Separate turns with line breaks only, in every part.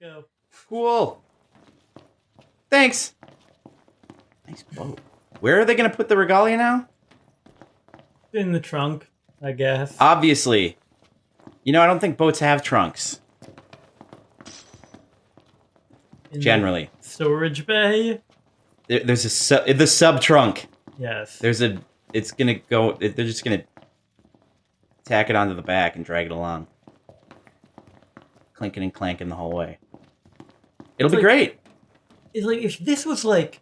go.
Cool. Thanks. Nice boat. Where are they going to put the regalia now?
In the trunk, I guess.
Obviously. You know, I don't think boats have trunks.
In
Generally.
the storage bay?
There's the sub trunk.
Yes.
It's going to go, they're just going to tack it onto the back and drag it along. Clinking and clanking the whole way. It'll be great.
It's like if this was like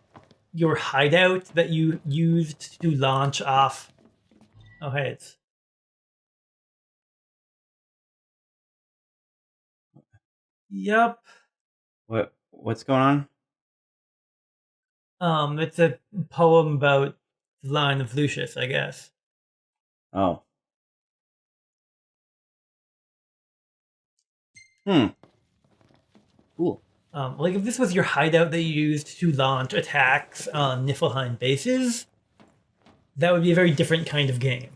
your hideout that you used to launch off. Oh, hey, it's. Yep.
What's going on?
It's a poem about the line of Lucius, I guess.
Oh. Cool.
Like if this was your hideout that you used to launch attacks on Niflheim bases, that would be a very different kind of game.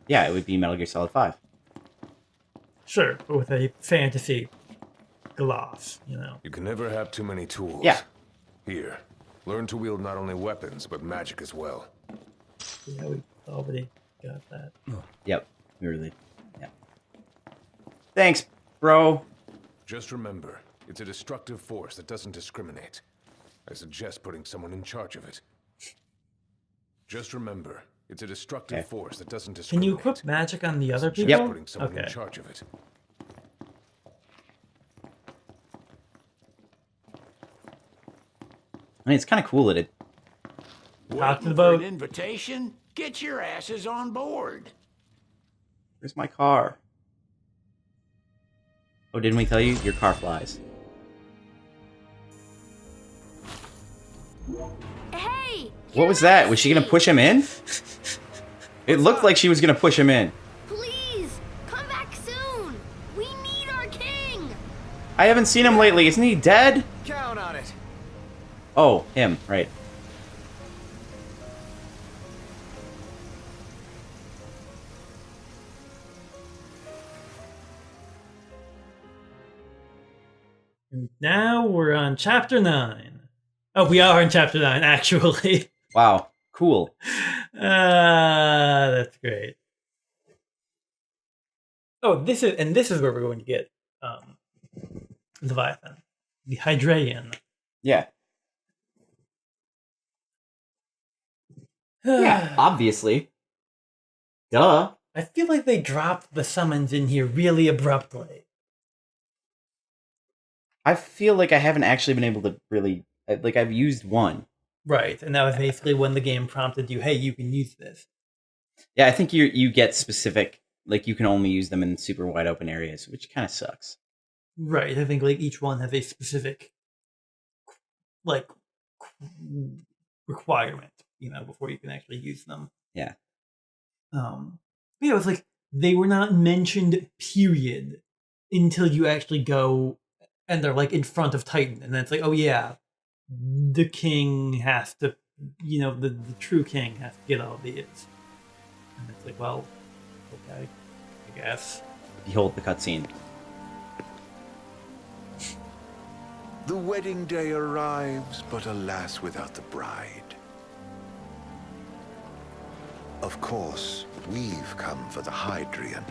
Yeah, it would be Metal Gear Solid 5.
Sure, but with a fantasy gloss, you know.
You can never have too many tools.
Yeah.
Here, learn to wield not only weapons, but magic as well.
Yeah, we already got that.
Yep. Yeah. Thanks, bro.
Just remember, it's a destructive force that doesn't discriminate. I suggest putting someone in charge of it. Just remember, it's a destructive force that doesn't
Can
discriminate.
you equip magic on the other people?
Yep.
Putting someone in charge of it.
I mean, it's kind of cool that it...
Talk to the
For
boat.
an invitation? Get your asses on board.
Where's my car? Oh, didn't we tell you? Your car flies.
Hey!
What was that? Was she gonna push him in? It looked like she was gonna push him in.
Please, come back soon! We need our king!
I haven't seen him lately. Isn't he dead?
Count on it.
Oh, him. Right.
Now we're on chapter 9. Oh, we are in chapter 9, actually.
Wow. Cool.
That's great. Oh, this is where we're going to get Leviathan. The Hydraean.
Yeah. Yeah, obviously. Duh.
I feel like they dropped the summons in here really abruptly.
I feel like I haven't actually been able to really... Like, I've used one.
Right, and that was basically when the game prompted you, hey, you can use this.
Yeah, I think you get specific... Like, you can only use them in super wide open areas, which kind of sucks.
Right, I think like each one has a specific like requirement, you know, before you can actually use them.
Yeah.
Yeah, it was like they were not mentioned, period, until you actually go and they're like in front of Titan, and then it's like, oh yeah, the king has to, you know, the true king has to get all these. And it's like, well, okay, I guess.
Behold the cutscene.
The wedding day arrives, but alas, without the bride. Of course, we've come for the Hydraean,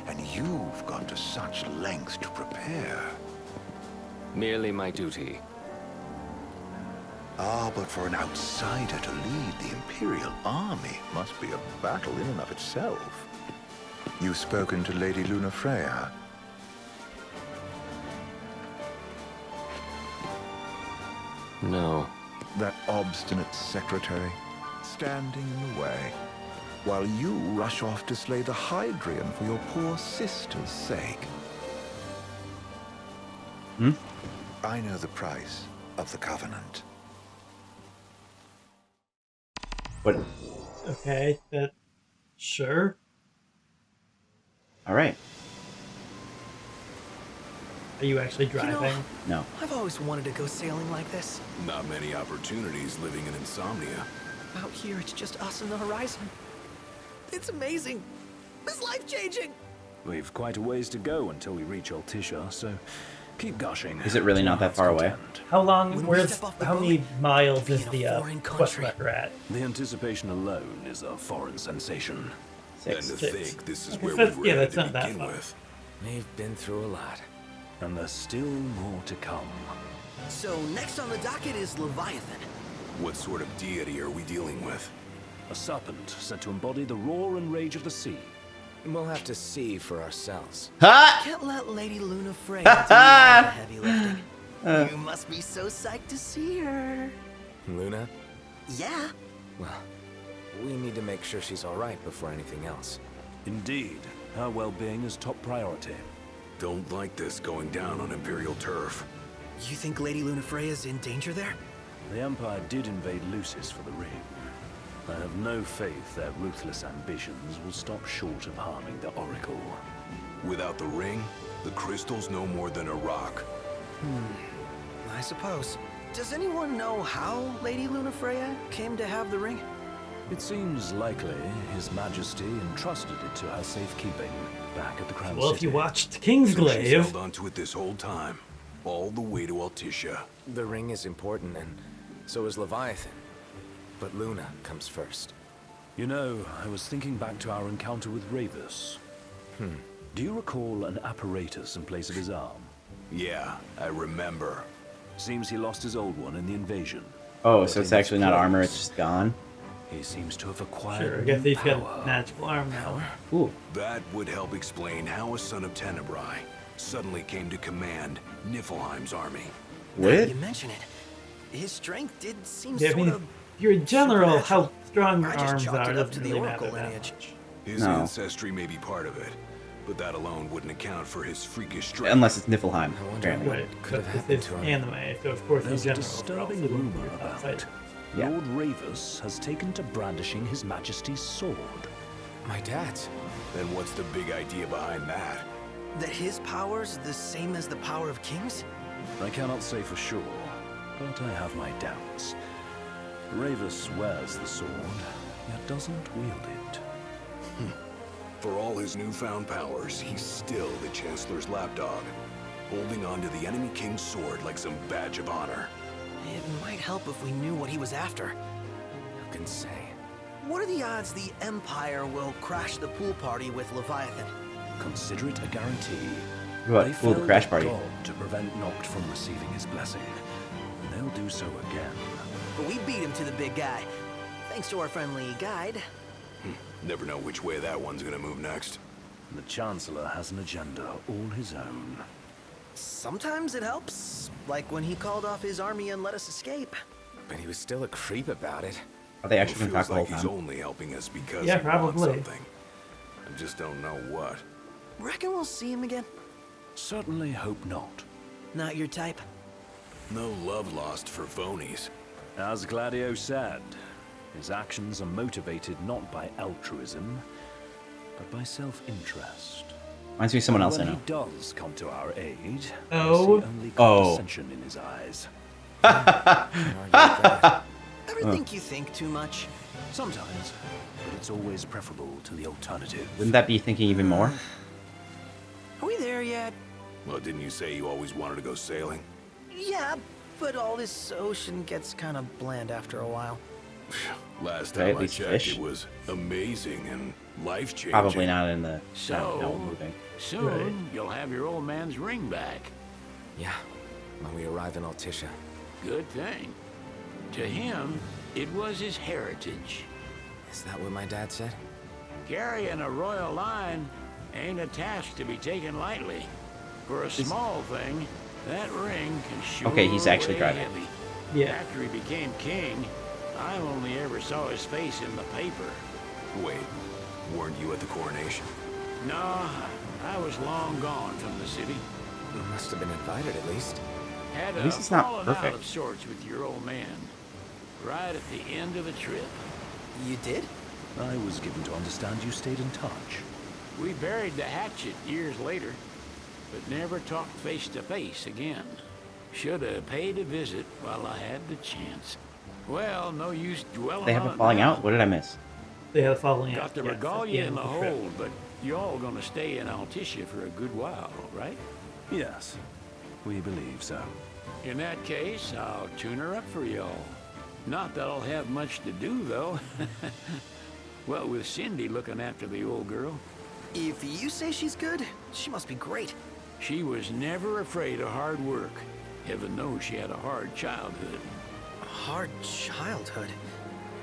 and you've gone to such lengths to prepare.
Merely my duty.
Ah, but for an outsider to lead the Imperial army must be a battle in and of itself. You've spoken to Lady Lunafreya.
No.
That obstinate secretary, standing in the way, while you rush off to slay the Hydraean for your poor sister's sake. I know the price of the Covenant.
What?
Okay, that sure.
All right.
Are you actually driving?
No.
I've always wanted to go sailing like this.
Not many opportunities living in insomnia.
Out here, it's just us and the horizon. It's amazing. It's life-changing.
We've quite a ways to go until we reach Altissia, so Keep gushing.
Is it really not that far away?
How long?
When we
Where's?
step off the
How
boat,
many miles
we'll
is
be in
the
a foreign
quest
country.
marker at?
The anticipation alone is a foreign sensation.
And to
6.
think this is
Okay,
where
so
we were
yeah,
at
that's
to
not that
begin
far.
with.
We've been through a lot.
And there's still more to come.
So next on the docket is Leviathan.
What sort of deity are we dealing with?
A serpent said to embody the roar and rage of the sea.
We'll have to see for ourselves.
Ha!
Can't let Lady Luna Freya do all the heavy lifting. You must be so psyched to see her.
Luna?
Yeah.
Well, we need to make sure she's all right before anything else.
Indeed, her well-being is top priority.
Don't like this going down on Imperial turf.
You think Lady Luna Freya's in danger there?
The Empire did invade Lucis for the ring. I have no faith their ruthless ambitions will stop short of harming the Oracle.
Without the ring, the crystal's no more than a rock.
I suppose. Does anyone know how Lady Luna Freya came to have the ring?
It seems likely His Majesty entrusted it to her safekeeping back at the Crown
Well,
City.
if you watched
So she's
Kingsglaive,
held onto it this whole time, all the way to Altitia.
The ring is important, and so is Leviathan. But Luna comes first.
You know, I was thinking back to our encounter with Ravus. Do you recall an apparatus in place of his arm?
Yeah, I remember.
Seems he lost his old one in the invasion.
Oh,
But
so it's
in
actually
its
not armor,
place,
it's just gone?
He seems to have acquired
sure. I guess
new
he's got
power.
magical arm now.
Ooh.
That would help explain how a son of Tenebrae suddenly came to command Niflheim's army.
Now
What?
you mention it. His strength did seem
Yeah, I
sort
mean,
of.
if you're a general, how strong your
I just
arms
chalked
are
it up
doesn't
to the
really
Oracle
matter that
lineage.
much.
His
No.
ancestry may be part of it, but that alone wouldn't account for his freakish strength.
Unless it's Niflheim,
I wonder
apparently.
what
Right,
could
but
have
this
happened
is
to him.
anime, so of course in
There's a
general,
disturbing
we're also
rumor
looking at
about
outside.
it.
Yeah.
Lord Ravus has taken to brandishing His Majesty's sword.
My dad's.
Then what's the big idea behind that?
That his power's the same as the power of kings?
I cannot say for sure, but I have my doubts. Ravus wears the sword, yet doesn't wield it.
For all his newfound powers, he's still the Chancellor's lapdog, holding on to the enemy king's sword like some badge of honor.
It might help if we knew what he was after.
Who can say?
What are the odds the Empire will crash the pool party with Leviathan?
Consider it a guarantee.
What?
They
Fool the
felled
crash party.
God to prevent Noct from receiving his blessing. And they'll do so again.
But we beat him to the big guy. Thanks to our friendly guide.
Never know which way that one's gonna move next.
The Chancellor has an agenda all his own.
Sometimes it helps. Like when he called off his army and let us escape.
But he was still a creep about it.
Are they
It
actually going to talk
feels
the whole
like he's
time?
only helping us because
Yeah,
he wants
probably.
something. I just don't know what.
Reckon we'll see him again?
Certainly hope not.
Not your type?
No love lost for phonies.
As Gladio said, his actions are motivated not by altruism, but by self-interest.
Reminds me of someone else I
When
know.
he does come to our aid,
Oh.
I see only
Oh.
condescension in his eyes.
Ever think you think too much?
Sometimes, but it's always preferable to the alternative.
Wouldn't that be thinking even more?
Are we there yet?
Well, didn't you say you always wanted to go sailing?
Yeah, but all this ocean gets kind of bland after a while.
Last
Right,
time
at
I
least
checked,
fish.
it was amazing and life-changing.
Probably not in the
So-
no moving.
Soon,
Right.
you'll have your old man's ring back.
Yeah, when we arrive in Altitia.
Good thing. To him, it was his heritage.
Is that what my dad said?
Carrying a royal line ain't a task to be taken lightly. For a small thing, that ring can sure
Okay, he's actually
weigh
driving.
heavy.
Yeah.
After he became king, I only ever saw his face in the paper.
Wait, weren't you at the coronation?
No, I was long gone from the city.
You must have been invited at least.
Had
At least it's not
fallen out
perfect.
of sorts with your old man. Right at the end of a trip.
You did?
I was given to understand you stayed in touch.
We buried the hatchet years later, but never talked face to face again. Should have paid a visit while I had the chance. Well, no use dwelling
They have
on
a
it
falling
now.
out? What did I miss?
They had a falling out.
Got the
yes, at
regalia
end
in the
of trip.
hold, but you all gonna stay in Altitia for a good while, right?
Yes. We believe so.
In that case, I'll tune her up for y'all. Not that I'll have much to do, though. Well, with Cindy looking after the old girl.
If you say she's good, she must be great.
She was never afraid of hard work. Heaven knows she had a hard childhood.
A hard childhood?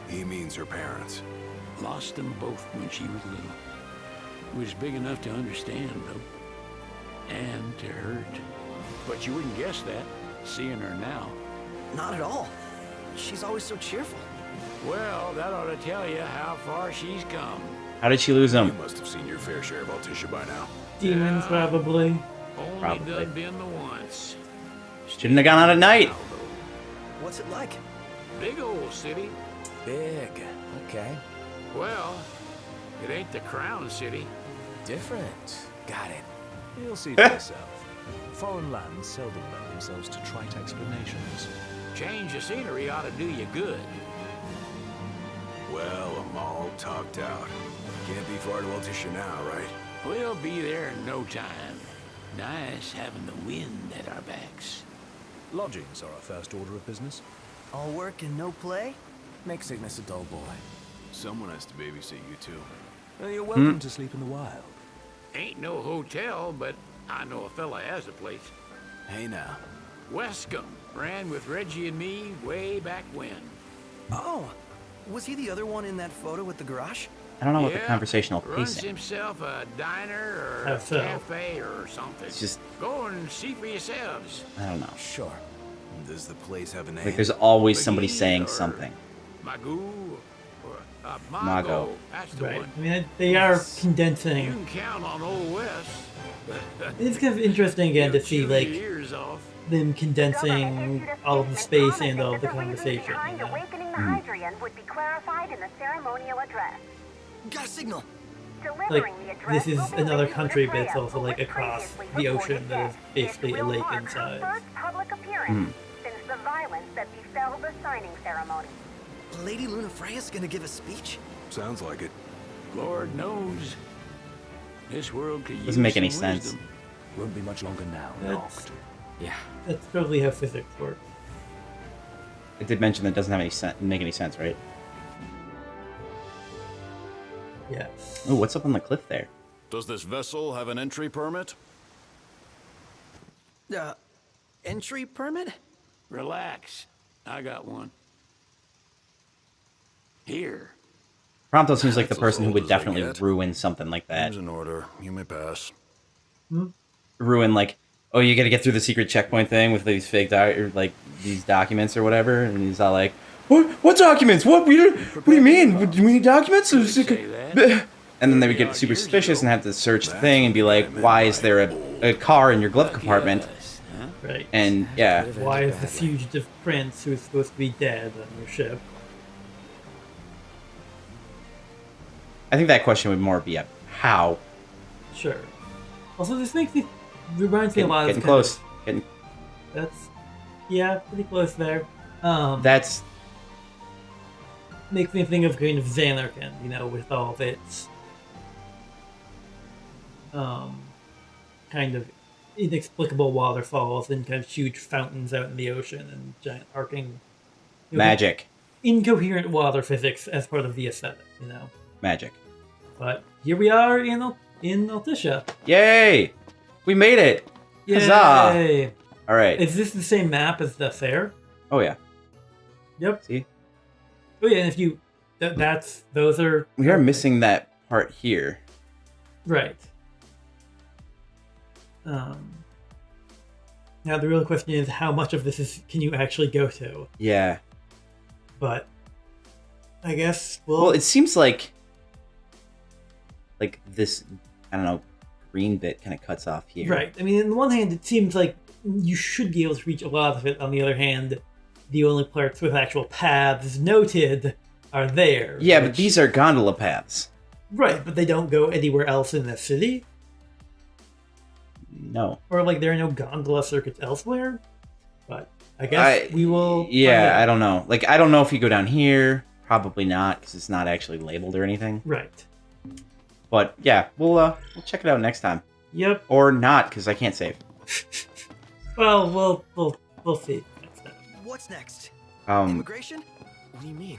He means her parents.
Lost them both when she was little. Was big enough to understand, though. And to hurt. But you wouldn't guess that, seeing her now.
Not at all. She's always so cheerful.
Well, that ought to tell you how far she's come.
How did she lose
You
him?
must have seen your fair share of Altissia by now.
Demons, probably.
Only
Probably.
done been the once.
Shouldn't have gone out at night.
What's it like?
Big old city.
Big. Okay.
Well, it ain't the Crown City.
Different. Got it.
You'll see for yourself. Foreign lands seldom lend themselves to trite explanations.
Change of scenery ought to do you good.
Well, I'm all talked out. Can't be far to Altissia now, right?
We'll be there in no time. Nice having the wind at our backs.
Lodgings are our first order of business.
All work and no play?
Make Cygnus a dull boy.
Someone has to babysit you, too.
You're welcome to sleep in the wild.
Ain't no hotel, but I know a fella has a place.
Hey, now.
Wescombe ran with Reggie and me way back when.
Oh, was he the other one in that photo with the garage?
I don't know about the
Yeah,
conversational
runs
pacing.
himself a diner or
How
a
so?
cafe or something.
It's just,
Go and see for yourselves.
I don't know.
Sure.
Does the place have a name?
Like, there's always somebody
McGee
saying
or
something.
Magoo or
Mago.
Mago. That's the
Right.
one.
I mean, they are
You
condensing.
can count on Old West.
It's kind of interesting again to
He'll
see,
chew
like,
your ears off.
them condensing all of the space and all of the conversation.
Behind
You know?
awakening the Hydrian would be clarified in the ceremonial address.
Got a signal.
Delivering the address
This is
will be
another
Lady
country, but
Freya,
it's also
who
like
was
across
previously
the
reported
ocean that is
dead.
basically
It
a
will
lake
mark
in
her
size.
first public appearance since the violence that befell the signing ceremony.
Lady Luna Freya's gonna give a speech?
Sounds like it.
Lord knows. This world could use
Doesn't make any
some
sense.
wisdom.
Won't be much longer now.
That's,
Locked.
Yeah.
that's totally how physics works.
It did mention that doesn't have any make any sense, right?
Yeah.
Oh, what's up on the cliff there?
Does this vessel have an entry permit?
Entry permit?
Relax. I got one. Here.
Prompto seems like the
That's as
person who
old
would
as they
definitely
get.
ruin something like that.
Seems in order. You may pass.
Ruin, like, oh, you got to get through the secret checkpoint thing with these fake these documents or whatever, and he's all like, "What documents? What do you mean? Do we need documents?"
Say that.
And then they would get super suspicious and have to search the thing and be like, "Why is there a car in your glove compartment?"
Yes, huh?
Right.
And yeah,
Why is the fugitive prince who's supposed to be dead on your ship?
I think that question would more be a how.
Sure. Also, this makes me reminds me a lot of
Getting
kind of-
close. Getting,
That's yeah, pretty close there.
that's
Makes me think of kind of Xanarkand, you know, with all of its kind of inexplicable waterfalls and kind of huge fountains out in the ocean and giant arcing
magic.
incoherent water physics as part of the aesthetic, you know.
Magic.
But here we are in Altissia.
Yay! We made it! Huzzah!
Yay!
All right.
Is this the same map as the fair?
Oh yeah.
Yep.
See,
Oh yeah, and if you those are
we are missing that part here.
right. Now the real question is how much of this can you actually go to?
Yeah.
But I guess
Well, it seems like this, I don't know, green bit kind of cuts off here.
right. I mean, on the one hand, it seems like you should be able to reach a lot of it. On the other hand, the only parts with actual paths noted are there.
Yeah, but
which-
these are gondola paths.
right, but they don't go anywhere else in the city,
No.
or like there are no gondola circuits elsewhere. But I guess we will. find
Yeah,
out.
I don't know. Like, I don't know if you go down here. Probably not, because it's not actually labeled or anything.
Right.
But yeah, we'll check it out next time,
Yep.
or not, because I can't save.
Well, we'll see next time.
What's next?
Um,
Immigration?
What do you mean?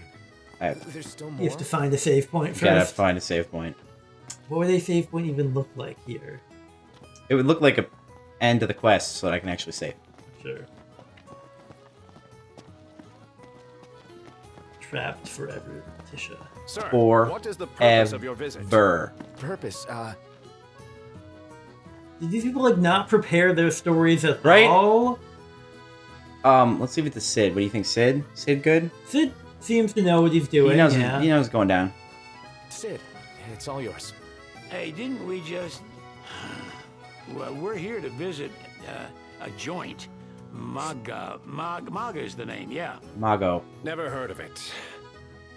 I
There's still more?
You have to find a save point
gotta
first.
find a save point.
What would a save point even look like here?
It would look like a end to the quest so that I can actually save.
Sure. Trapped forever, Tisha.
Sir,
For
what is the purpose of your visit? Purpose,
Did these people like not prepare their stories at
Right?
all?
Let's leave it to Sid. What do you think, Sid? Sid good?
Sid seems to know what he's doing.
He knows.
Yeah.
He knows what's going down.
Sid, it's all yours.
Hey, didn't we just... Well, we're here to visit a joint. Maga is the name, yeah.
Mago.
Never heard of it.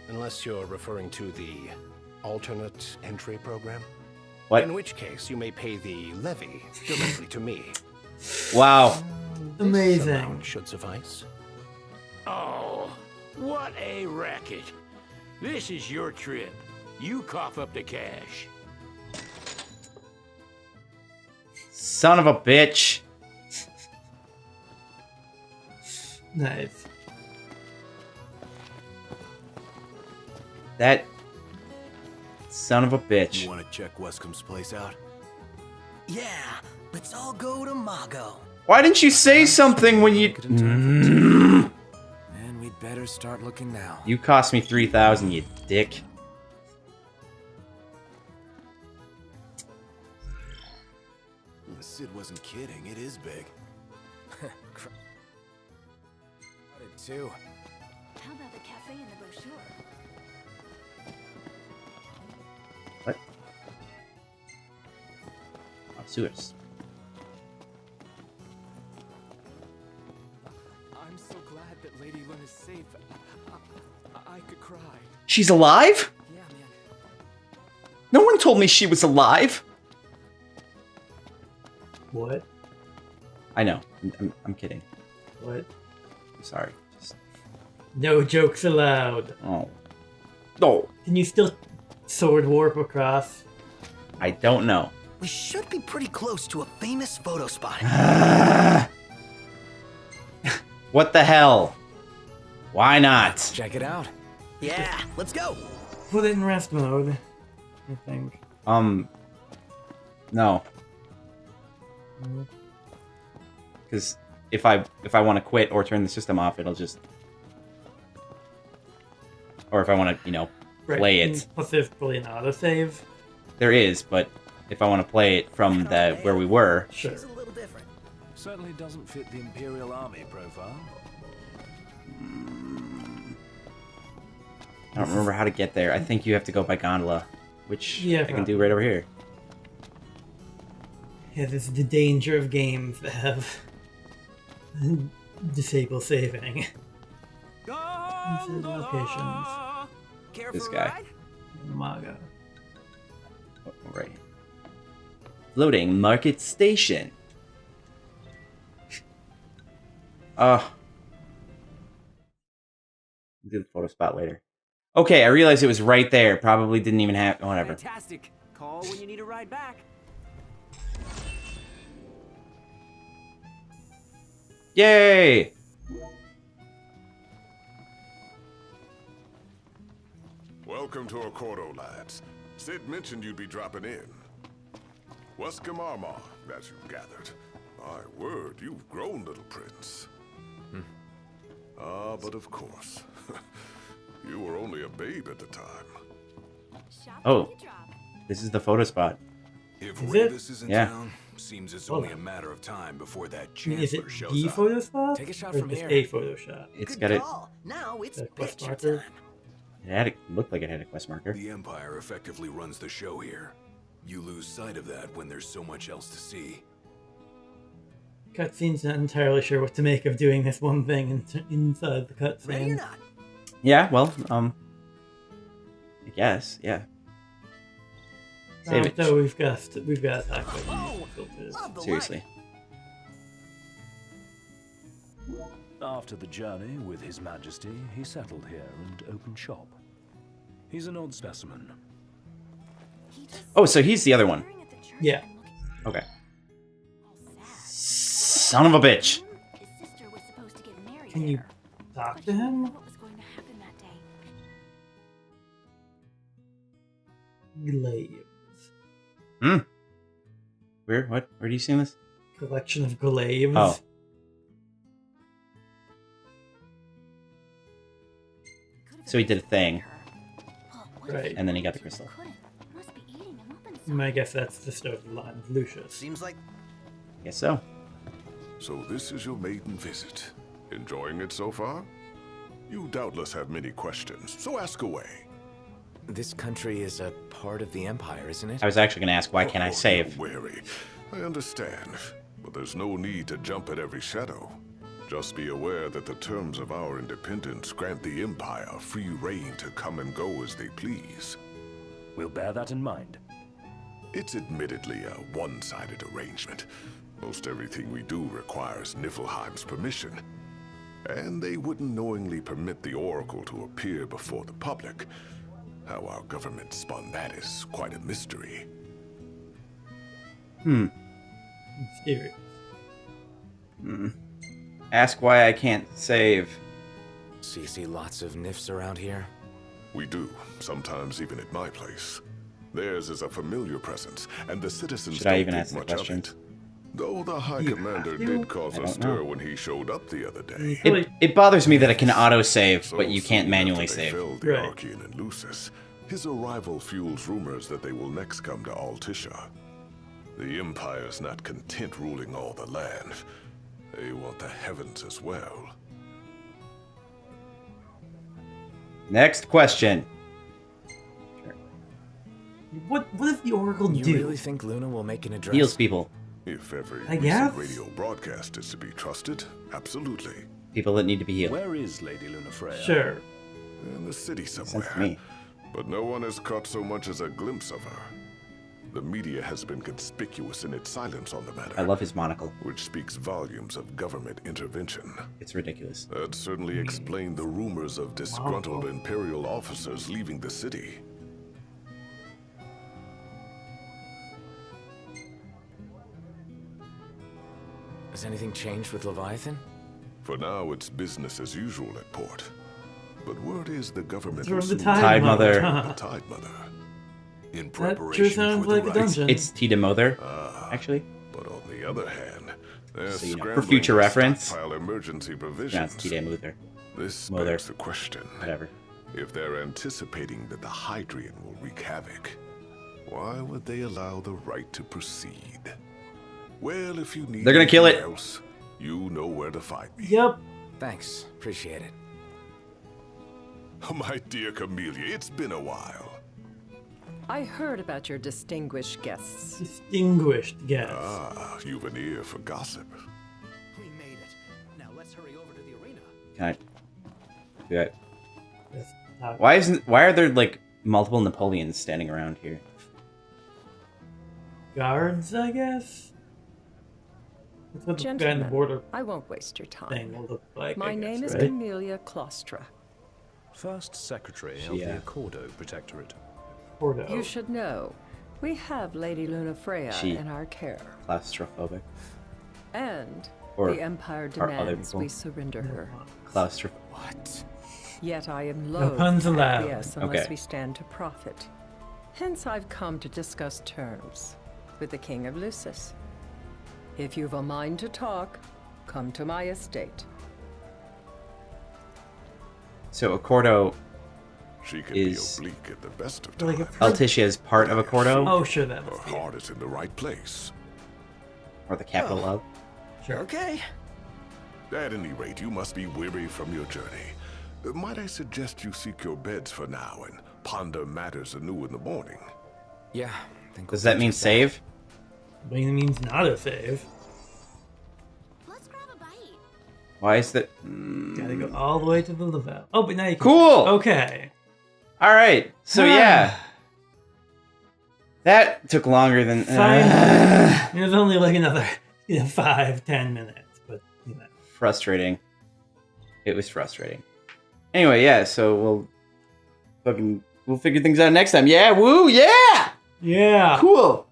Unless you're referring to the alternate entry program.
What?
In which case, you may pay the levy directly to me.
Wow.
Amazing.
This amount should suffice.
Oh, what a racket. This is your trip. You cough up the cash.
Son of a bitch.
Nice.
That son of a bitch.
You want to check Wescomb's place out?
Yeah, let's all go to Mago.
Why didn't you say something when you...
And we'd better start looking now.
You cost me 3,000, you dick.
Sid wasn't kidding. It is big.
Too.
How about the cafe in the brochure?
What? Oh, sewers.
I'm so glad that Lady Luna's safe. I could cry.
She's alive?
Yeah, man.
No one told me she was alive.
What?
I know. I'm kidding.
What?
I'm sorry.
No jokes allowed.
Oh. No.
Can you still sword warp across?
I don't know.
We should be pretty close to a famous photo spot.
What the hell? Why not?
Check it out.
Yeah, let's go.
Put it in rest mode, I think.
No. Because if I want to quit or turn the system off, it'll just... Or if I want to, you know, play it.
Plus there's probably an autosave.
There is, but if I want to play it from the where we were...
Sure.
She's a little different.
Certainly doesn't fit the Imperial Army profile.
I don't remember how to get there. I think you have to go by gondola, which
Yeah,
I can
probably.
do right over here.
Yeah, this is the danger of games that have disable saving. This is locations.
This guy.
Maga.
Oh, right. Loading Market Station. Do the photo spot later. Okay, I realized it was right there. Probably didn't even have... whatever.
Fantastic. Call when you need a ride back.
Yay!
Welcome to Accordo, lads. Sid mentioned you'd be dropping in. Wescom Armagh, as you've gathered. My word, you've grown, little prince. But of course. You were only a babe at the time.
Oh, this is the photo spot.
If
Is it?
Ravis is in
Yeah.
town, seems it's
Hold
only a
on.
matter of time before that
I mean, is it
chancellor shows
the
up.
photo spot?
Take a shot
or
from
just
here.
a photo shot?
It's
Good
got it.
call. Now it's
The quest
picture
marker?
time.
It had it looked like it had a quest marker.
The Empire effectively runs the show here. You lose sight of that when there's so much else to see.
Cutscene's not entirely sure what to make of doing this one thing inside the
Ready or
cutscene.
not?
Yeah, well, I guess, yeah. Save it.
So we've got to talk about
Oh,
these filters.
love the
Seriously.
After the journey with His Majesty, he settled here and opened shop. He's an odd specimen.
Oh, so he's the other one.
Yeah.
Okay. Son of a bitch.
Can you talk to him? Glaives.
Hmm. Where? What? Where do you see this?
Collection of glaives.
Oh. So he did a thing.
Right.
And then he got the crystal.
I guess that's the start of the line of Lucius.
Seems like...
Guess so.
So this is your maiden visit. Enjoying it so far? You doubtless have many questions, so ask away.
This country is a part of the Empire, isn't it?
I was actually going to ask, why can't I save?
You're wary. I understand, but there's no need to jump at every shadow. Just be aware that the terms of our independence grant the Empire free reign to come and go as they please.
We'll bear that in mind.
It's admittedly a one-sided arrangement. Most everything we do requires Niflheim's permission. And they wouldn't knowingly permit the Oracle to appear before the public. How our government spun that is quite a mystery.
Mysterious.
Ask why I can't save.
So you see lots of Nifs around here?
We do, sometimes even at my place. Theirs is a familiar presence, and the citizens
Should I
don't
even
think
ask the
much of
question?
it. Though the High
You
Commander
have to?
did cause
I
a
don't
stir
know.
when he showed up the other day.
It bothers me that it can auto-save,
So
but you can't
soon
manually
after they
save.
felled the
Right.
Archean and Lucis, his arrival fuels rumors that they will next come to Altissian. The Empire's not content ruling all the land. They want the heavens as well.
Next question.
What does the Oracle
You
do?
really think Luna will make an address?
Heals people.
If every
I
recent
guess.
radio broadcast is to be trusted, absolutely.
People that need to be healed.
Where is Lady Lunafreya?
Sure.
In the city
Makes sense
somewhere.
to me.
But no one has caught so much as a glimpse of her. The media has been conspicuous in its silence on the matter.
I love his monocle.
Which speaks volumes of government intervention.
It's ridiculous.
That certainly explained the rumors of disgruntled Imperial officers leaving the city.
Has anything changed with Leviathan?
For now, it's business as usual at port. But word is the government
Throw
will
the
soon
Tide
Mother.
the Tide Mother. In
That
preparation
sure sounds
for the
like a
rise.
dungeon.
It's Tita Mother, actually.
But on the other hand, they're
So, you know, for
scrambling
future
to
reference.
stockpile emergency
Yeah,
provisions.
it's Tita Mother.
This
Mother.
begs the question.
Whatever.
If they're anticipating that the Hydrian will wreak havoc, why would they allow the right to proceed? Well, if you need
They're gonna kill
anything
it.
else, you know where to find me.
Yep.
Thanks. Appreciate it.
My dear Camellia, it's been a while.
I heard about your distinguished guests.
Distinguished guest.
Ah, you've an ear for gossip.
We made it. Now let's hurry over to the arena.
Can I do that?
That's not-
Why are there like multiple Napoleons standing around here?
Guards, I guess? That's what the guy in the
Gentlemen,
border
I won't waste your time.
thing will look like.
My
I
name
guess,
is
right?
Camellia Claustra.
First Secretary of
Yeah.
the Accordo Protectorate.
Porto.
You should know, we have Lady Lunafreya
She-
in our care.
Claustrophobic.
And
Or
the Empire
are other
demands
people?
we surrender her.
Claustrophobic.
What?
Yet I am
No
loath
puns
to
allowed.
acquiesce unless
Okay.
we stand to profit. Hence I've come to discuss terms with the King of Lucis. If you've a mind to talk, come to my estate.
So Accordo
She can
is
be oblique at the best of
Like
times.
a
Altitia is part of Accordo,
Oh, sure, that
Her
must be
heart is in the right place.
or the capital of.
Sure.
Okay.
At any rate, you must be weary from your journey. Might I suggest you seek your beds for now and ponder matters anew in the morning?
Yeah. Think
Does
we'll
that mean
just
save?
I mean, it means not a save.
Let's grab a bite.
Why is that?
Gotta go all the way to the Lavelle. Oh, but now you can.
Cool.
Okay.
All right. So yeah, that took longer than.
Fine. It was only like another 5-10 minutes, but you know.
Frustrating. It was frustrating. Anyway, yeah. So we'll figure things out next time. Yeah. Woo. Yeah.
Yeah.
Cool.